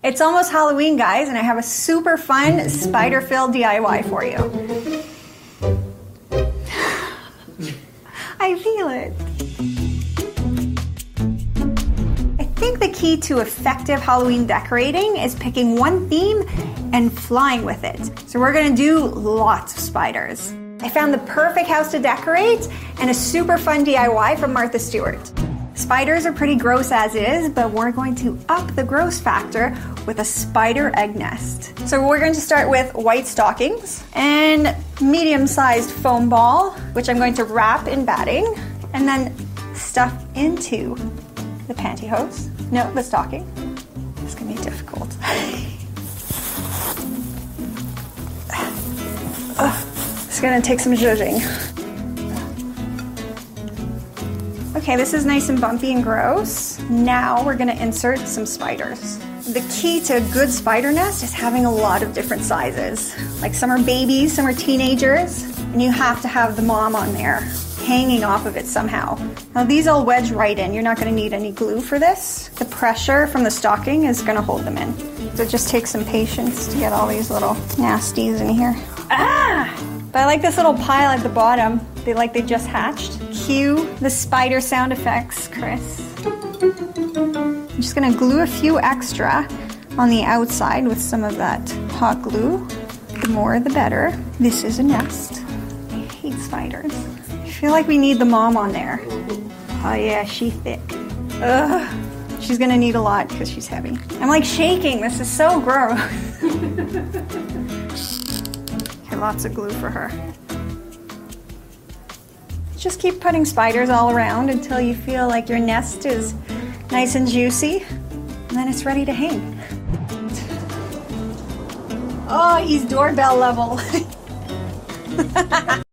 It's almost Halloween, guys, and I have a super fun spider-filled DIY for you. I feel it. I think the key to effective Halloween decorating is picking one theme and flying with it. So we're gonna do lots of spiders. I found the perfect house to decorate and a super fun DIY from Martha Stewart. Spiders are pretty gross as is, but we're going to up the gross factor with a spider egg nest. So we're going to start with white stockings and medium-sized foam ball, which I'm going to wrap in batting and then stuff into the pantyhose. No, the stocking. It's gonna be difficult. It's gonna take some zhuzhing. Okay, this is nice and bumpy and gross. Now we're gonna insert some spiders. The key to a good spider nest is having a lot of different sizes. Like some are babies, some are teenagers, and you have to have the mom on there, hanging off of it somehow. Now these all wedge right in. You're not gonna need any glue for this. The pressure from the stocking is gonna hold them in. So it just takes some patience to get all these little nasties in here. Ah! But I like this little pile at the bottom. They just hatched. Cue the spider sound effects, Chris. I'm just gonna glue a few extra on the outside with some of that hot glue. The more the better. This is a nest. I hate spiders. I feel like we need the mom on there. Oh yeah, she's thick. Ugh. She's gonna need a lot because she's heavy. I'm like shaking, this is so gross. Okay, lots of glue for her. Just keep putting spiders all around until you feel like your nest is nice and juicy, and then it's ready to hang. Oh, he's doorbell level.